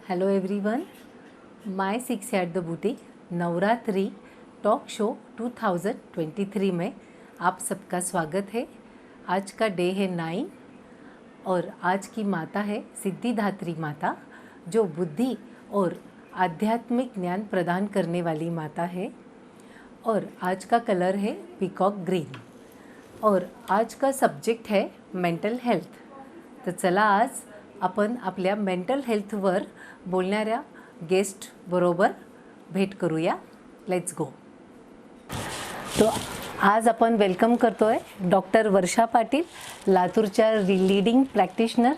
Hello everyone, my six at the boutique Navratri talk show 2023 में आप सबका स्वागत है। आज का डे है 9 और आज की माता है सिद्धिदात्री माता, जो बुद्धि और आध्यात्मिक ज्ञान प्रदान करने वाली माता है। और आज का कलर है पीकॉक ग्रीन और आज का सब्जेक्ट है मेंटल हेल्थ। तर चला आज आपण आपल्या मेंटल हेल्थवर बोलणाऱ्या गेस्ट बरोबर भेट करूया। Let's go. तो आज आपण वेलकम करतोय डॉक्टर वर्षा पाटील, लातूरच्या लीडिंग प्रॅक्टिशनर।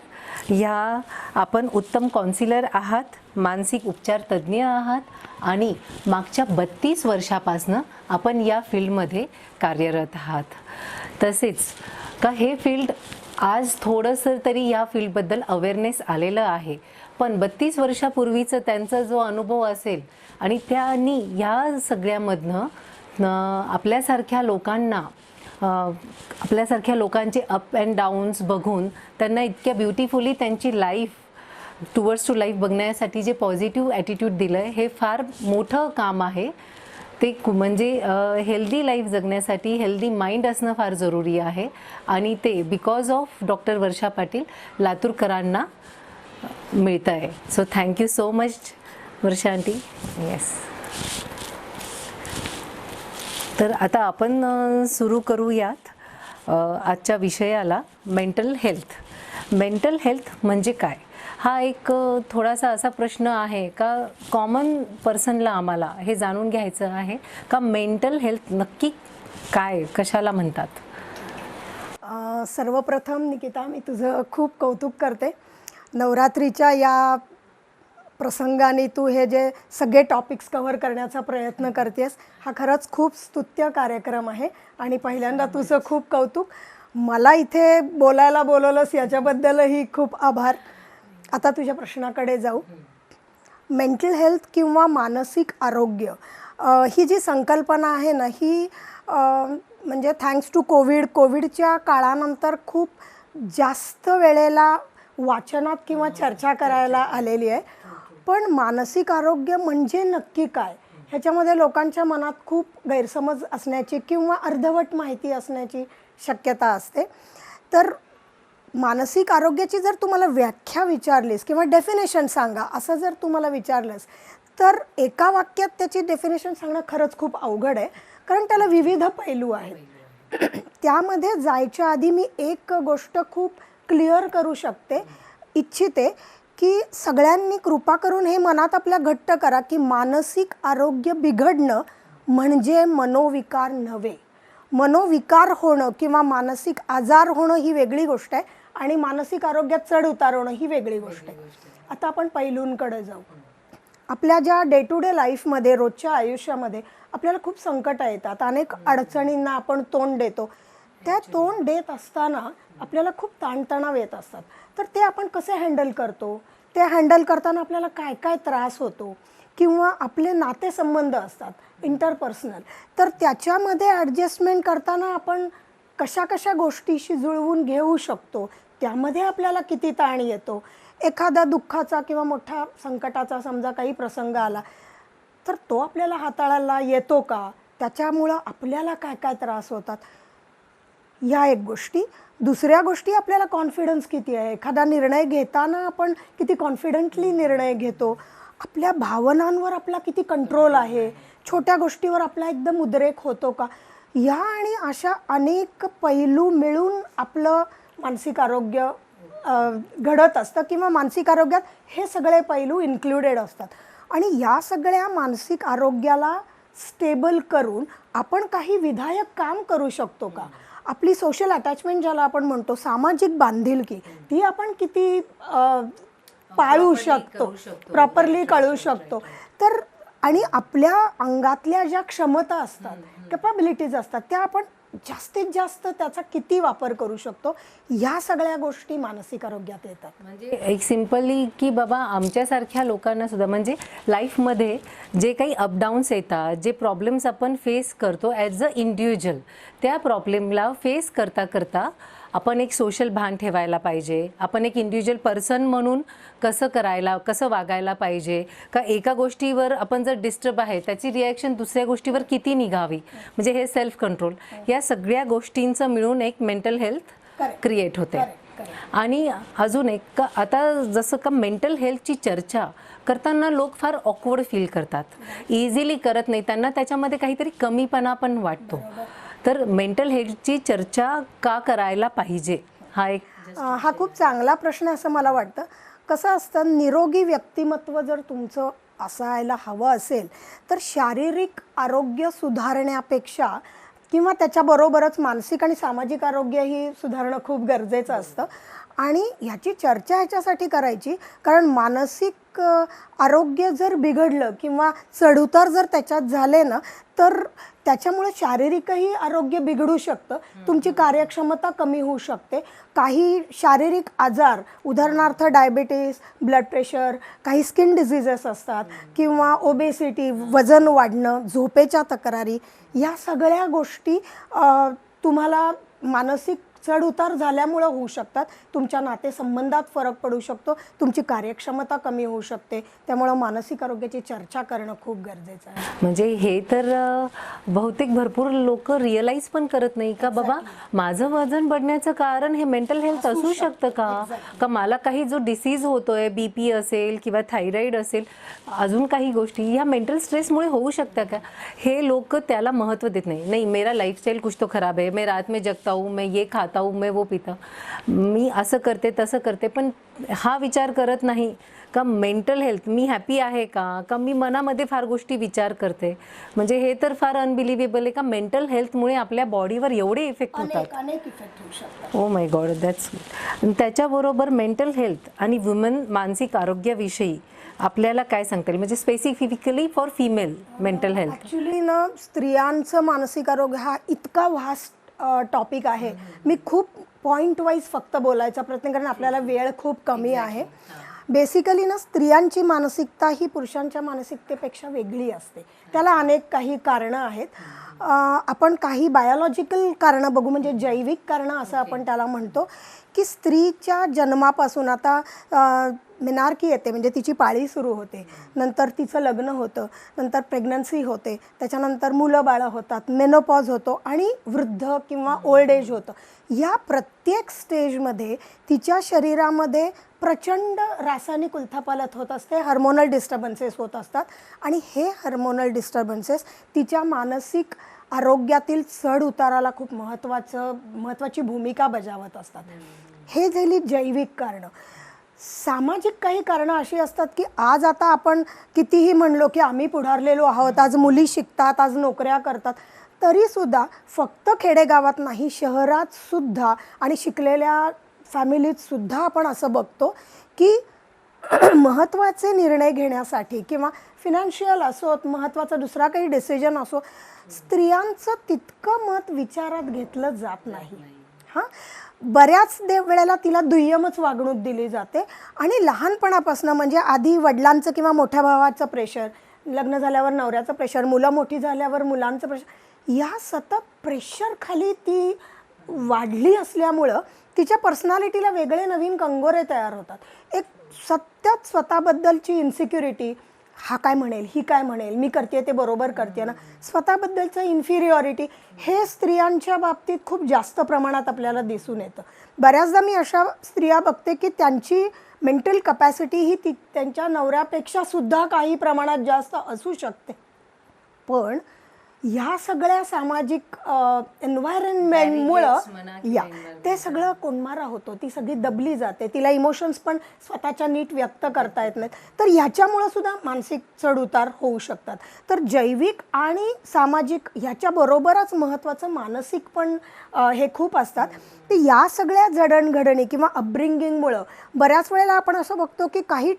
ह्या आपण उत्तम काउन्सिलर आहात, मानसिक उपचार तज्ज्ञ आहात आणि मागच्या 32 वर्षापासून आपण या फील्डमध्ये कार्यरत आहात। तसेच का हे फील्ड आज थोडंसं तरी या फील्डबद्दल अवेअरनेस आलेलं आहे, पण 32 वर्षापूर्वीचं त्यांचा जो अनुभव असेल आणि त्यांनी या सगळ्यामधनं आपल्यासारख्या लोकांचे अप अँड डाऊन्स बघून त्यांना इतक्या ब्युटिफुली त्यांची लाईफ टुवर्ड्स टू लाईफ बघण्यासाठी जे पॉझिटिव्ह ॲटिट्यूड दिलं आहे, हे फार मोठं काम आहे। ते म्हणजे हेल्दी लाईफ जगण्यासाठी हेल्दी माइंड असणं फार जरुरी आहे आणि ते बिकॉज ऑफ डॉक्टर वर्षा पाटील लातूरकरांना मिळतं आहे। सो थँक्यू सो मच वर्षा आंटी। येस, तर आता आपण सुरू करूयात आजच्या विषयाला। Mental health. मेंटल हेल्थ म्हणजे काय, हा एक थोडासा असा प्रश्न आहे का कॉमन पर्सनला आम्हाला हे जाणून घ्यायचं आहे का मेंटल हेल्थ नक्की काय, कशाला म्हणतात। सर्वप्रथम निकिता, मी तुझं खूप कौतुक करते। नवरात्रीच्या या प्रसंगाने तू हे जे सगळे टॉपिक्स कव्हर करण्याचा प्रयत्न करतेस, हा खरंच खूप स्तुत्य कार्यक्रम आहे आणि पहिल्यांदा तुझं खूप कौतुक। मला इथे बोलायला बोलवलंस याच्याबद्दलही खूप आभार। आता तुझ्या प्रश्नाकडे जाऊ। मेंटल हेल्थ किंवा मानसिक आरोग्य ही जी संकल्पना आहे ना, ही म्हणजे थँक्स टू कोविडच्या काळानंतर खूप जास्त वेळेला वाचनात किंवा चर्चा करायला आलेली आहे। पण मानसिक आरोग्य म्हणजे नक्की काय, ह्याच्यामध्ये लोकांच्या मनात खूप गैरसमज असण्याची किंवा अर्धवट माहिती असण्याची शक्यता असते। तर मानसिक आरोग्याची जर तुम्हाला व्याख्या विचारलीस किंवा डेफिनेशन सांगा असं जर तुम्हाला विचारलंस, तर एका वाक्यात त्याची डेफिनेशन सांगणं खरंच खूप अवघड आहे, कारण त्याला विविध पैलू आहेत। त्यामध्ये जायच्या आधी मी एक गोष्ट खूप क्लिअर करू इच्छिते की सगळ्यांनी कृपा करून हे मनात आपल्या घट्ट करा की मानसिक आरोग्य बिघडणं म्हणजे मनोविकार नव्हे। मनोविकार होणं किंवा मानसिक आजार होणं ही वेगळी गोष्ट आहे आणि मानसिक आरोग्यात चढ उतार होणं ही वेगळी गोष्ट आहे। आता आपण पैलूंकडे जाऊ। आपल्या ज्या डे टू डे लाईफमध्ये, रोजच्या आयुष्यामध्ये आपल्याला खूप संकट येतात, अनेक अडचणींना आपण तोंड देतो। त्या तोंड देत असताना आपल्याला खूप ताणतणाव येत असतात, तर ते आपण कसे हँडल करतो, ते हँडल करताना आपल्याला काय काय त्रास होतो किंवा आपले नातेसंबंध असतात इंटरपर्सनल, तर त्याच्यामध्ये ॲडजस्टमेंट करताना आपण कशा कशा गोष्टीशी जुळवून घेऊ शकतो, त्यामध्ये आपल्याला किती ताण येतो। एखादा दुःखाचा किंवा मोठा संकटाचा समजा काही प्रसंग आला, तर तो आपल्याला हाताळायला येतो का, त्याच्यामुळं आपल्याला काय काय त्रास होतात, ह्या एक गोष्टी। दुसऱ्या गोष्टी, आपल्याला कॉन्फिडन्स किती आहे, एखादा निर्णय घेताना आपण किती कॉन्फिडंटली निर्णय घेतो, आपल्या भावनांवर आपला किती कंट्रोल आहे, छोट्या गोष्टीवर आपला एकदम उद्रेक होतो का, ह्या आणि अशा अनेक पैलू मिळून आपलं मानसिक आरोग्य घडत असतं किंवा मानसिक आरोग्यात हे सगळे पैलू इन्क्लुडेड असतात। आणि या सगळ्या मानसिक आरोग्याला स्टेबल करून आपण काही विधायक काम करू शकतो का, आपली सोशल अटॅचमेंट ज्याला आपण म्हणतो, सामाजिक बांधिलकी, ती आपण किती पाळू शकतो, प्रॉपरली कळू शकतो। तर आणि आपल्या अंगातल्या ज्या क्षमता असतात, कॅपॅबिलिटीज असतात, त्या आपण जास्तीत जास्त त्याचा किती वापर करू शकतो, ह्या सगळ्या गोष्टी मानसिक आरोग्यात येतात। म्हणजे एक सिंपली की बाबा आमच्यासारख्या लोकांना सुद्धा म्हणजे लाईफमध्ये जे काही अपडाऊन्स येतात, जे प्रॉब्लेम्स आपण फेस करतो ॲज अ इंडिव्हिज्युअल, त्या प्रॉब्लेमला फेस करता करता आपण एक सोशल भान ठेवायला पाहिजे, आपण एक इंडिव्हिज्युअल पर्सन म्हणून कसं वागायला पाहिजे का एका गोष्टीवर आपण जर डिस्टर्ब आहे त्याची रिॲक्शन दुसऱ्या गोष्टीवर किती निघावी, म्हणजे हे सेल्फ कंट्रोल, या सगळ्या गोष्टींचं मिळून एक मेंटल हेल्थ क्रिएट होते. आणि अजून एक आता जसं का मेंटल हेल्थची चर्चा करताना लोक फार ऑकवर्ड फील करतात, इझिली करत नाही, त्यांना त्याच्यामध्ये काहीतरी कमीपणा पण वाटतो. तर मेंटल हेल्थची चर्चा का करायला पाहिजे हा खूप चांगला प्रश्न असं मला वाटतं. कसं असतं, निरोगी व्यक्तिमत्व जर तुमचं असायला हवं असेल तर शारीरिक आरोग्य सुधारण्यापेक्षा किंवा त्याच्याबरोबरच मानसिक आणि सामाजिक आरोग्यही सुधारणं खूप गरजेचं असतं. आणि ह्याची चर्चा ह्याच्यासाठी करायची कारण मानसिक आरोग्य जर बिघडलं किंवा चढउतार जर त्याच्यात झाले ना तर त्याच्यामुळे शारीरिकही आरोग्य बिघडू शकतं, तुमची कार्यक्षमता कमी होऊ शकते. काही शारीरिक आजार, उदाहरणार्थ डायबिटीस, ब्लड प्रेशर, काही स्किन डिझिजेस असतात किंवा ओबेसिटी, वजन वाढणं, झोपेच्या तक्रारी, या सगळ्या गोष्टी तुम्हाला मानसिक चढउतार झाल्यामुळं होऊ शकतात. तुमच्या नातेसंबंधात फरक पडू शकतो, तुमची कार्यक्षमता कमी होऊ शकते. त्यामुळं मानसिक आरोग्याची चर्चा करणं खूप गरजेचं आहे. म्हणजे हे तर बहुतेक भरपूर लोक रिअलाईज पण करत नाही का बाबा माझं वजन वाढण्याचं कारण हे मेंटल हेल्थ असू शकतं का मला काही जो डिसीज होतोय, BP असेल किंवा थायरॉइड असेल, अजून काही गोष्टी ह्या मेंटल स्ट्रेसमुळे होऊ शकतं का, हे लोक त्याला महत्त्व देत नाही. मेरा लाईफस्टाईल कुछ तो खराब है, मैं रात में जगता हूँ, मैं ये खाता हूँ, मैं वो पीता, मी असं करते तसं करते, पण हा विचार करत नाही का मेंटल हेल्थ मी हॅपी आहे का मी मनामध्ये फार गोष्टी विचार करते. म्हणजे हे तर फार अनबिलिव्हेबल आहे का मेंटल हेल्थमुळे आपल्या बॉडीवर एवढे इफेक्ट होतात. अनेक इफेक्ट होऊ शकतात. Oh my God, that's good. त्याच्याबरोबर मेंटल हेल्थ आणि वुमन मानसिक आरोग्याविषयी आपल्याला काय सांगता येईल, म्हणजे specifically for female mental health? Actually ना स्त्रियांचं मानसिक आरोग्य हा इतका व्हास्ट टॉपिक आहे. मी खूप पॉईंट वाईज फक्त बोलायचा प्रयत्न करेन, आपल्याला वेळ खूप कमी आहे. बेसिकली ना स्त्रियांची मानसिकता ही पुरुषांच्या मानसिकतेपेक्षा वेगळी असते. त्याला अनेक काही कारणं आहेत. आपण काही बायोलॉजिकल कारणं बघू, म्हणजे जैविक कारणं असं आपण त्याला म्हणतो की स्त्रीच्या जन्मापासून आता मेनार्की येते, म्हणजे तिची पाळी सुरू होते, नंतर तिचं लग्न होतं, नंतर प्रेग्नन्सी होते, त्याच्यानंतर मुलं बाळं होतात, मेनोपॉज होतो आणि वृद्ध किंवा ओल्ड एज होतं. या प्रत्येक स्टेजमध्ये तिच्या शरीरामध्ये प्रचंड रासायनिक उलथापालथ होत असते, हार्मोनल डिस्टर्बन्सेस होत असतात आणि हे हार्मोनल डिस्टर्बन्सेस तिच्या मानसिक आरोग्यातील चढ उताराला खूप महत्त्वाची भूमिका बजावत असतात. हे झाली जैविक कारणं. सामाजिक काही कारणं अशी असतात की आज आता आपण कितीही म्हणलो की आम्ही पुढारलेलो आहोत, आज मुली शिकतात, आज नोकऱ्या करतात, तरीसुद्धा फक्त खेडेगावात नाही, शहरात सुद्धा आणि शिकलेल्या फॅमिलीत सुद्धा आपण असं बघतो की महत्त्वाचे निर्णय घेण्यासाठी किंवा फिनान्शियल असोत, महत्त्वाचा दुसरा काही डिसिजन असो, स्त्रियांचं तितकं मत विचारात घेतलं जात नाही. हां, बऱ्याच वेळेला तिला दुय्यमच वागणूक दिली जाते आणि लहानपणापासून, म्हणजे आधी वडिलांचं किंवा मोठ्या भावाचं प्रेशर, लग्न झाल्यावर नवऱ्याचं प्रेशर, मुलं मोठी झाल्यावर मुलांचं प्रेशर, या सतत प्रेशरखाली ती वाढली असल्यामुळं तिच्या पर्सनॅलिटीला वेगळे नवीन कंगोरे तयार होतात. एक सतत स्वतःबद्दलची इन्सिक्युरिटी, हा काय म्हणेल, ही काय म्हणेल, मी करते ते बरोबर करते ना, स्वतःबद्दलचं इन्फिरियॉरिटी, हे स्त्रियांच्या बाबतीत खूप जास्त प्रमाणात आपल्याला दिसून येतं. बऱ्याचदा मी अशा स्त्रिया बघते की त्यांची मेंटल कपॅसिटी ही त्यांच्या नवऱ्यापेक्षा सुद्धा काही प्रमाणात जास्त असू शकते, पण ह्या सगळ्या सामाजिक एन्व्हायरमेंटमुळं ते सगळं कोंडमारा होतो, ती सगळी दबली जाते, तिला इमोशन्स पण स्वतःच्या नीट व्यक्त करता येत नाहीत, तर ह्याच्यामुळं सुद्धा मानसिक चढउतार होऊ शकतात. तर जैविक आणि सामाजिक ह्याच्याबरोबरच महत्त्वाचं मानसिक पण हे खूप असतात. तर या सगळ्या जडणघडणी किंवा अपब्रिंगिंगमुळं बऱ्याच वेळेला आपण असं बघतो की काही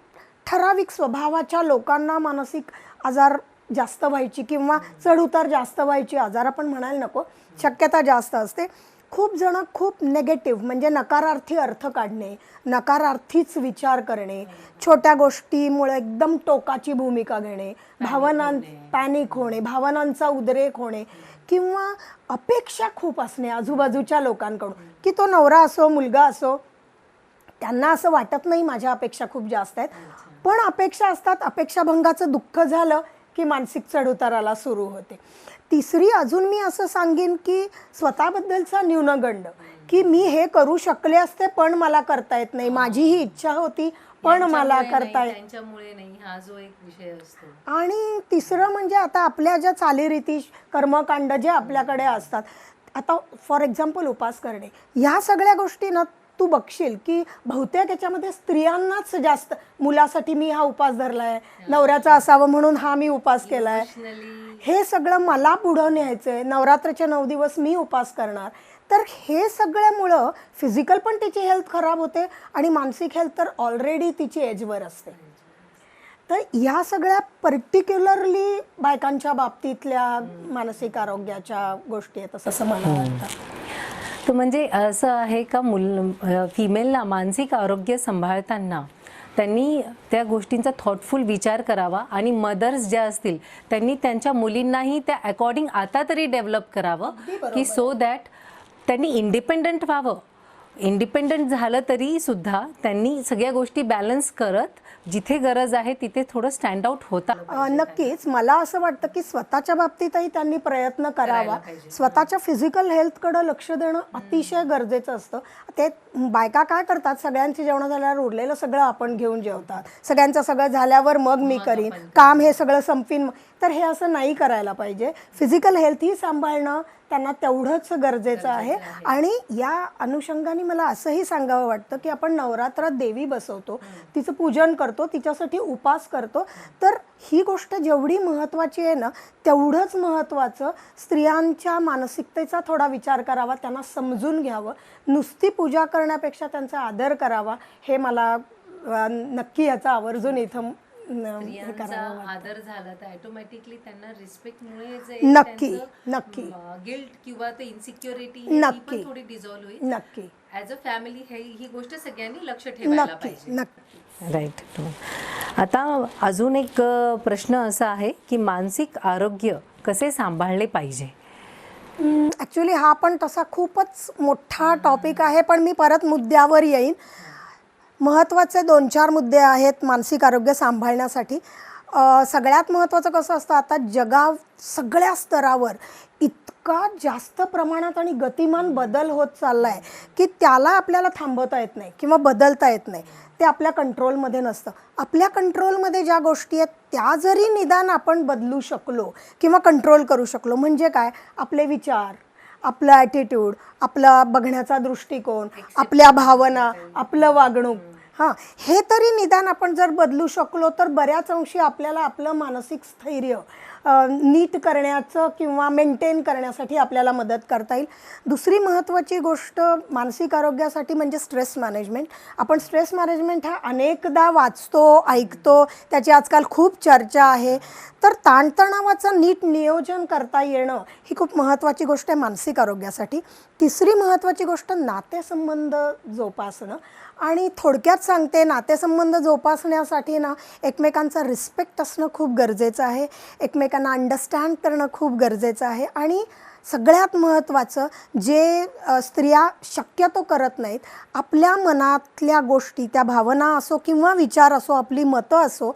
ठराविक स्वभावाच्या लोकांना मानसिक आजार जास्त व्हायची किंवा चढउतार जास्त व्हायची, आजार आपण म्हणायला नको, शक्यता जास्त असते. खूप जण खूप नेगेटिव्ह म्हणजे नकारार्थी अर्थ काढणे, नकारार्थीच विचार करणे, छोट्या गोष्टीमुळे एकदम टोकाची भूमिका घेणे, पॅनिक होणे, भावनांचा उद्रेक होणे किंवा अपेक्षा खूप असणे आजूबाजूच्या लोकांकडून, की तो नवरा असो मुलगा असो, त्यांना असं वाटत नाही माझ्या अपेक्षा खूप जास्त आहेत, पण अपेक्षा असतात. अपेक्षाभंगाचं दुःख झालं की मानसिक चढउताराला सुरू होते. तिसरी अजून मी असं सांगेन की स्वतःबद्दलचा न्यूनगंड, की मी हे करू शकले असते पण मला करता येत नाही, माझी ही इच्छा होती पण मला करता येत त्यांच्यामुळे नाही, हा जो एक विषय असतो. आणि तिसरं म्हणजे आता आपल्या ज्या चालीरीती कर्मकांड जे आपल्याकडे असतात, आता फॉर एक्झाम्पल उपास करणे, ह्या सगळ्या गोष्टी ना तू बघशील की बहुतेक याच्यामध्ये स्त्रियांनाच जास्त, मुलासाठी मी हा उपास धरलाय, नवऱ्याचा असावं म्हणून हा मी उपास केलाय, हे सगळं मला पुढं न्यायचंय, नवरात्राचे 9 दिवस मी उपास करणार. तर हे सगळ्यामुळं फिजिकल पण तिची हेल्थ खराब होते आणि मानसिक हेल्थ तर ऑलरेडी तिची एजवर असते. तर ह्या सगळ्या पर्टिक्युलरली बायकांच्या बाबतीतल्या मानसिक आरोग्याच्या गोष्टी आहेत असं मला वाटतं. तर म्हणजे असं आहे का फिमेलला मानसिक आरोग्य सांभाळताना त्यांनी त्या गोष्टींचा थॉटफुल विचार करावा आणि मदर्स ज्या असतील त्यांनी त्यांच्या मुलींनाही त्या अकॉर्डिंग आता तरी डेव्हलप करावं की सो दॅट त्यांनी इंडिपेंडंट व्हावं. इंडिपेंडंट झालं तरी सुद्धा त्यांनी सगळ्या गोष्टी बॅलन्स करत जिथे गरज आहे तिथे थोडं स्टँड आउट होता. नक्कीच मला असं वाटतं की स्वतःच्या बाबतीतही त्यांनी प्रयत्न करावा. स्वतःच्या फिजिकल हेल्थकडे लक्ष देणं अतिशय गरजेचं असतं. ते बायका काय करतात, सगळ्यांची जेवण झाल्यावर उरलेलं सगळं आपण घेऊन जेवतात, सगळ्यांचं सगळं झाल्यावर मग मी करीन काम, हे सगळं संपीन. तर हे असं नाही करायला पाहिजे. फिजिकल हेल्थही सांभाळणं त्यांना तेवढंच गरजेचं आहे. आणि या अनुषंगाने मला असंही सांगावं वाटतं की आपण नवरात्रात देवी बसवतो, तिचं पूजन करतो, तिच्यासाठी उपास करतो. तर ही गोष्ट जेवढी महत्त्वाची आहे ना तेवढंच महत्त्वाचं स्त्रियांच्या मानसिकतेचा थोडा विचार करावा, त्यांना समजून घ्यावं, नुसती पूजा करण्यापेक्षा त्यांचा आदर करावा. हे मला नक्की याचा आवर्जून इथं आदर झाला तर ऑटोमॅटिकली त्यांना रिस्पेक्टमुळे नक्की गिल्ट किंवा ते इन्सिक्युरिटी नक्की थोडी डिझॉल्व होईल. नक्की ॲज अ फॅमिली ही गोष्ट सगळ्यांनी लक्ष ठेवायला पाहिजे. नक्की राईट. आता अजून एक प्रश्न असा आहे की मानसिक आरोग्य कसे सांभाळले पाहिजे. ॲक्च्युली हा पण तसा खूपच मोठा टॉपिक आहे, पण मी परत मुद्द्यावर येईन. महत्त्वाचे 2-4 मुद्दे आहेत मानसिक आरोग्य सांभाळण्यासाठी. सगळ्यात महत्त्वाचं कसं असतं, आता जगात सगळ्या स्तरावर इतका जास्त प्रमाणात आणि गतिमान बदल होत चालला आहे की त्याला आपल्याला थांबवता येत नाही किंवा बदलता येत नाही. ते आपल्या कंट्रोलमध्ये नसतं. आपल्या कंट्रोलमध्ये ज्या गोष्टी आहेत त्या जरी निदान आपण बदलू शकलो किंवा कंट्रोल करू शकलो, म्हणजे काय, आपले विचार, आपलं ॲटिट्यूड, आपला बघण्याचा दृष्टिकोन, आपल्या भावना, आपलं वागणूक, हे तरी निदान आपण जर बदलू शकलो तर बऱ्याच अंशी आपल्याला आपलं मानसिक स्थैर्य नीट करण्याचं किंवा मेंटेन करण्यासाठी आपल्याला मदत करता येईल. दुसरी महत्त्वाची गोष्ट मानसिक आरोग्यासाठी म्हणजे स्ट्रेस मॅनेजमेंट. आपण स्ट्रेस मॅनेजमेंट हा अनेकदा वाचतो, ऐकतो, त्याची आजकाल खूप चर्चा आहे. तर ताणतणावाचं नीट नियोजन करता येणं ही खूप महत्त्वाची गोष्ट आहे मानसिक आरोग्यासाठी. तिसरी महत्त्वाची गोष्ट नातेसंबंध जोपासणं. आणि थोडक्यात सांगते, नातेसंबंध जोपासण्यासाठी ना एकमेकांचा रिस्पेक्ट असणं खूप गरजेचं आहे, एकमेकांना अंडरस्टँड करणं खूप गरजेचं आहे. आणि सगळ्यात महत्त्वाचं जे स्त्रिया शक्यतो करत नाहीत, आपल्या मनातल्या गोष्टी, त्या भावना असो किंवा विचार असो, आपली मतं असो,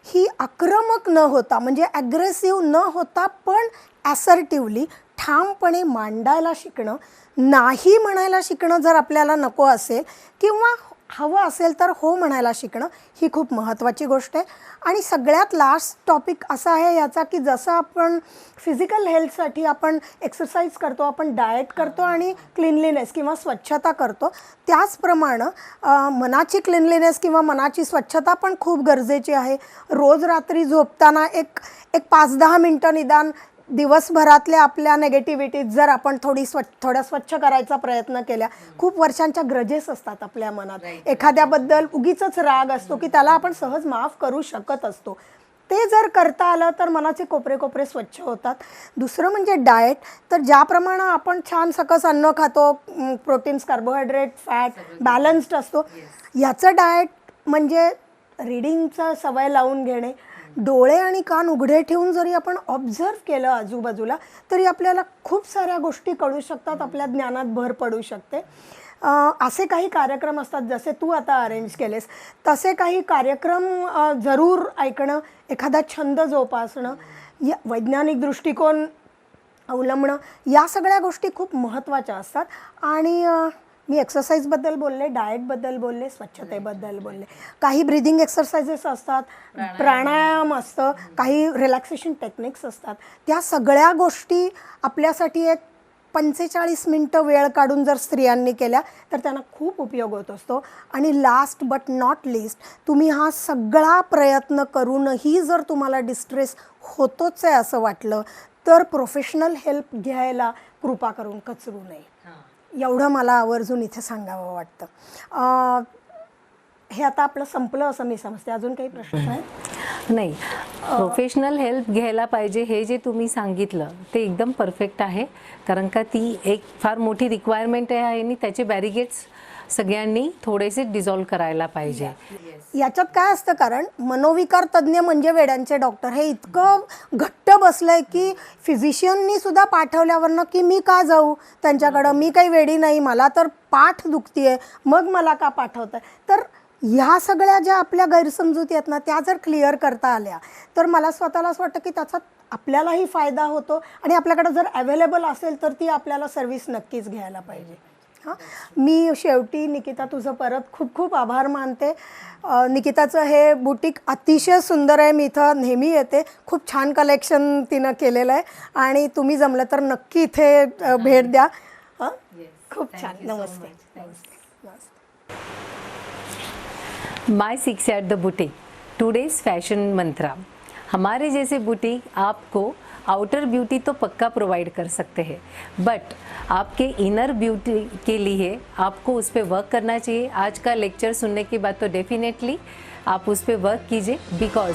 ही आक्रमक न होता म्हणजे ॲग्रेसिव्ह न होता पण ॲसर्टिव्हली ठामपणे मांडायला शिकणं, नाही म्हणायला शिकणं जर आपल्याला नको असेल किंवा हवं असेल तर हो म्हणायला शिकणं, ही खूप महत्त्वाची गोष्ट आहे. आणि सगळ्यात लास्ट टॉपिक असा आहे याचा की जसं आपण फिजिकल हेल्थसाठी आपण एक्सरसाइज करतो, आपण डाएट करतो आणि क्लिनलीनेस किंवा स्वच्छता करतो, त्याचप्रमाणे मनाची क्लिनलीनेस किंवा मनाची स्वच्छता पण खूप गरजेची आहे. रोज रात्री झोपताना एक 5-10 मिनटं निदान दिवसभरातल्या आपल्या नेगेटिव्हिटीज जर आपण थोड्या स्वच्छ करायचा प्रयत्न केल्या. खूप वर्षांच्या ग्रजेस असतात आपल्या मनात, एखाद्याबद्दल उगीचच राग असतो की त्याला आपण सहज माफ करू शकत असतो. ते जर करता आलं तर मनाचे कोपरे कोपरे स्वच्छ होतात. दुसरं म्हणजे डाएट. तर ज्याप्रमाणे आपण छान सकस अन्न खातो, प्रोटीन्स, कार्बोहायड्रेट, फॅट बॅलन्स्ड असतो, याचं डाएट म्हणजे रीडिंगचा सवय लावून घेणे. डोळे आणि कान उघडे ठेवून जरी आपण ऑब्झर्व केलं आजूबाजूला तरी आपल्याला खूप साऱ्या गोष्टी कळू शकतात, आपल्या ज्ञानात भर पडू शकते. असे काही कार्यक्रम असतात जसे तू आता अरेंज केलेस, तसे काही कार्यक्रम जरूर ऐकणं, एखादा छंद जोपासणं, या वैज्ञानिक दृष्टिकोन अवलंबणं, या सगळ्या गोष्टी खूप महत्त्वाच्या असतात. आणि मी एक्सरसाइजबद्दल बोलले, डाएटबद्दल बोलले, स्वच्छतेबद्दल बोलले. काही ब्रिदिंग एक्सरसाइजेस असतात, प्राणायाम असतं, काही रिलॅक्सेशन टेक्निक्स असतात. त्या सगळ्या गोष्टी आपल्यासाठी एक 45 मिनटं वेळ काढून जर स्त्रियांनी केल्या तर त्यांना खूप उपयोग होत असतो. आणि लास्ट बट नॉट लिस्ट, तुम्ही हा सगळा प्रयत्न करूनही जर तुम्हाला डिस्ट्रेस होतोच आहे असं वाटलं तर प्रोफेशनल हेल्प घ्यायला कृपा करून कचरू नये. एवढं मला आवर्जून इथे सांगावं वाटतं. हे आता आपलं संपलं असं मी समजते. अजून काही प्रश्न आहेत? नाही, प्रोफेशनल हेल्प घ्यायला पाहिजे हे जे तुम्ही सांगितलं ते एकदम परफेक्ट आहे. कारण का ती एक फार मोठी रिक्वायरमेंट आहे आणि त्याचे बॅरिगेट्स सगळ्यांनी थोडेसे डिझॉल्व करायला पाहिजे. याच्यात काय असतं, कारण मनोविकार तज्ज्ञ म्हणजे वेड्यांचे डॉक्टर हे इतकं घट्ट बसलंय की फिजिशियननी सुद्धा पाठवल्यावरनं की मी का जाऊ त्यांच्याकडं, मी काही वेडी नाही, मला तर पाठ दुखतीये, मग मला का पाठवत आहे. तर ह्या सगळ्या ज्या आपल्या गैरसमजुती आहेत ना, त्या जर क्लिअर करता आल्या तर मला स्वतःला असं वाटतं की त्याचा आपल्यालाही फायदा होतो आणि आपल्याकडं जर अवेलेबल असेल तर ती आपल्याला सर्व्हिस नक्कीच घ्यायला पाहिजे. हां, मी शेवटी निकिता तुझं परत खूप खूप आभार मानते. निकिताचं हे बुटीक अतिशय सुंदर आहे. मी इथं नेहमी येते. खूप छान कलेक्शन तिनं केलेलं आहे आणि तुम्ही जमलं तर नक्की इथे भेट द्या. हां, खूप छान. नमस्ते. My six at the boutique, today's fashion Mantra. हमारे जैसे बुटीक आपको आउटर ब्यूटी तो पक्का प्रोवाइड कर सकते हैं, बट आपके इनर ब्यूटी के लिए आपको उस पर वर्क करना चाहिए. आज का लेक्चर सुनने के बाद तो डेफिनेटली आप उस पर वर्क कीजिए, because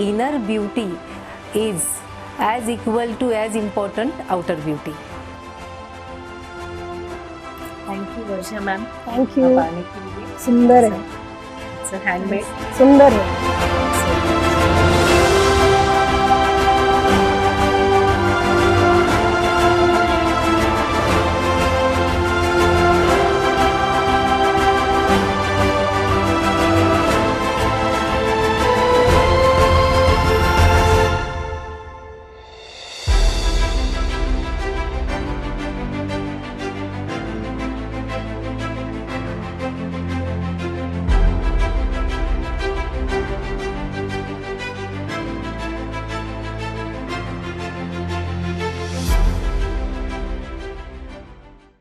inner beauty is as equal to as important outer beauty. Thank you Varsha ma'am. Thank you. आने के लिए. सुंदर है. हैंडमेड. सुंदर है.